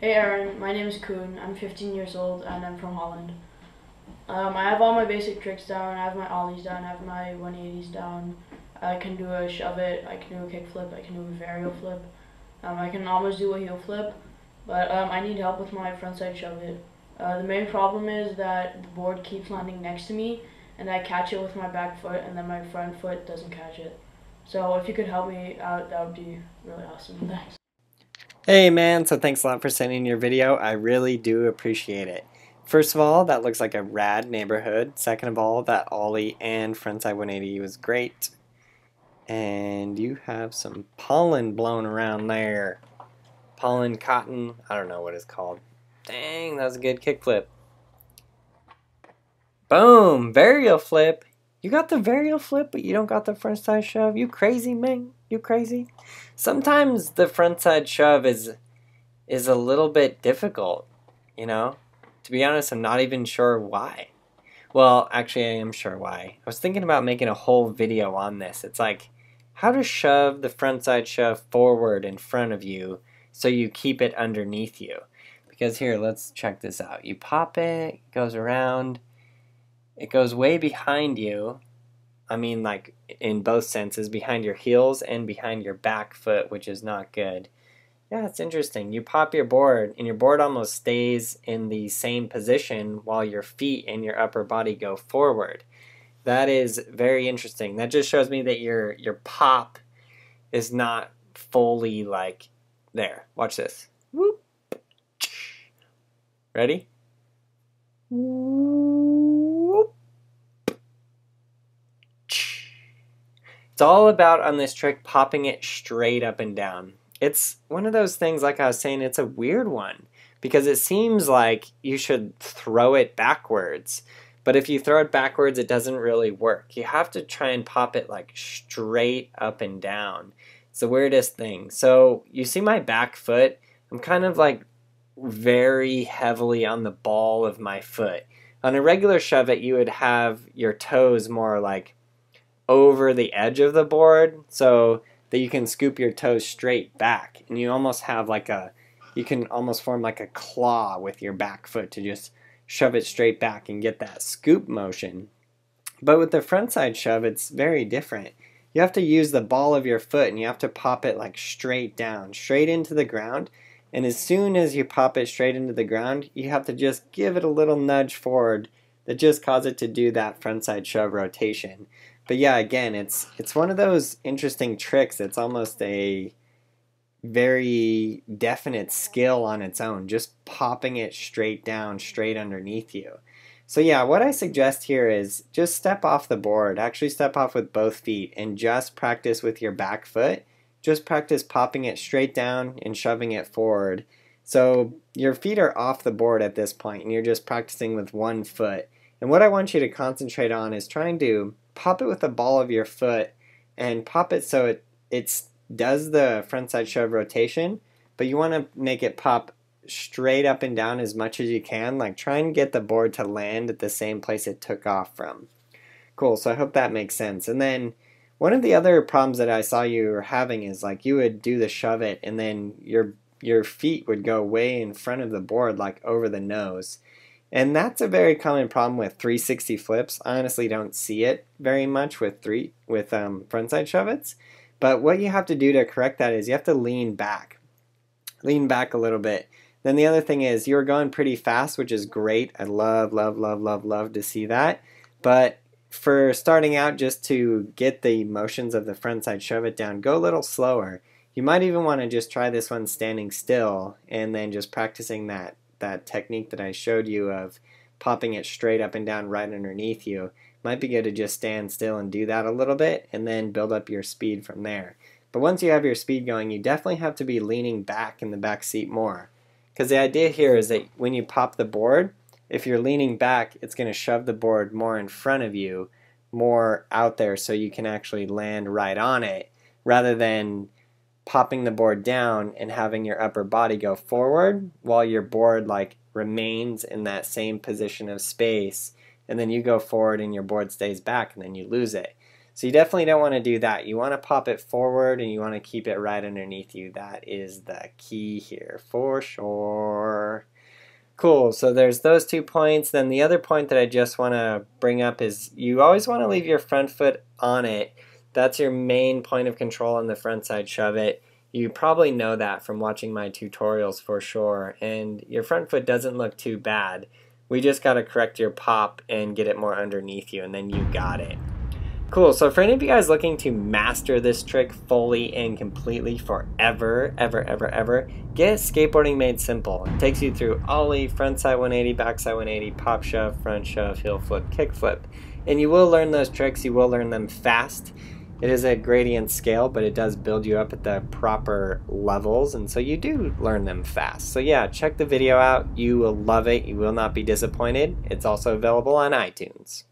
Hey Aaron, my name is Koen. I'm 15 years old and I'm from Holland. I have all my basic tricks down. I have my ollies down. I have my 180s down. I can do a shove it. I can do a kick flip. I can do a varial flip. I can almost do a heel flip, but I need help with my frontside shove it. The main problem is that the board keeps landing next to me, and I catch it with my back foot, and then my front foot doesn't catch it. So if you could help me out, that would be really awesome. Thanks. Hey man, so thanks a lot for sending your video. I really do appreciate it. First of all, that looks like a rad neighborhood. Second of all, that ollie and frontside 180 was great. And you have some pollen blown around there. Pollen, cotton, I don't know what it's called. Dang, that was a good kickflip. Boom, varial flip. You got the varial flip, but you don't got the frontside shove. You crazy, man? You crazy? Sometimes the frontside shove is a little bit difficult, you know? To be honest, I'm not even sure why. Well, actually, I am sure why. I was thinking about making a whole video on this. It's like how to shove the frontside shove forward in front of you so you keep it underneath you. Because here, let's check this out. You pop it, it goes around, it goes way behind you. I mean, like in both senses, behind your heels and behind your back foot, which is not good. Yeah, it's interesting. You pop your board, and your board almost stays in the same position while your feet and your upper body go forward. That is very interesting. That just shows me that your pop is not fully like there. Watch this. Whoop. Ready? Whoop. It's all about on this trick popping it straight up and down. It's one of those things, like I was saying, it's a weird one because it seems like you should throw it backwards. But if you throw it backwards, it doesn't really work. You have to try and pop it like straight up and down. It's the weirdest thing. So you see my back foot? I'm kind of like very heavily on the ball of my foot. On a regular shove it, you would have your toes more like over the edge of the board so that you can scoop your toes straight back, and you almost have like you can almost form like a claw with your back foot to just shove it straight back and get that scoop motion. But with the frontside shove, it's very different. You have to use the ball of your foot and you have to pop it like straight down, straight into the ground. And as soon as you pop it straight into the ground, you have to just give it a little nudge forward that just causes it to do that frontside shove rotation. But yeah, again, it's one of those interesting tricks. It's almost a very definite skill on its own, just popping it straight down, straight underneath you. So yeah, what I suggest here is just step off the board, actually step off with both feet and just practice with your back foot. Just practice popping it straight down and shoving it forward. So your feet are off the board at this point and you're just practicing with one foot. And what I want you to concentrate on is trying to pop it with the ball of your foot and pop it so it does the frontside shove rotation, but you want to make it pop straight up and down as much as you can. Like try and get the board to land at the same place it took off from. Cool, so I hope that makes sense. And then one of the other problems that I saw you were having is like you would do the shove it and then your feet would go way in front of the board, like over the nose. And that's a very common problem with 360 flips. I honestly don't see it very much with frontside shove-its. But what you have to do to correct that is you have to lean back. Lean back a little bit. Then the other thing is you're going pretty fast, which is great. I love, love, love, love, love to see that. But for starting out, just to get the motions of the frontside shove-it down, go a little slower. You might even want to just try this one standing still and then just practicing that technique that I showed you of popping it straight up and down right underneath you. Might be good to just stand still and do that a little bit and then build up your speed from there. But once you have your speed going, you definitely have to be leaning back in the back seat more. Because the idea here is that when you pop the board, if you're leaning back, it's going to shove the board more in front of you, more out there so you can actually land right on it, rather than popping the board down and having your upper body go forward while your board like remains in that same position of space, and then you go forward and your board stays back and then you lose it. So you definitely don't want to do that. You want to pop it forward and you want to keep it right underneath you. That is the key here for sure. Cool, so there's those 2 points. Then the other point that I just want to bring up is you always want to leave your front foot on it. That's your main point of control on the front side shove it. You probably know that from watching my tutorials for sure, and your front foot doesn't look too bad. We just got to correct your pop and get it more underneath you, and then you got it. Cool, so for any of you guys looking to master this trick fully and completely forever, ever, get Skateboarding Made Simple. It takes you through ollie, frontside 180, backside 180, pop shove, front shove, heel flip, kick flip. And you will learn those tricks, you will learn them fast. It is a gradient scale, but it does build you up at the proper levels, and so you do learn them fast. So yeah, check the video out. You will love it. You will not be disappointed. It's also available on iTunes.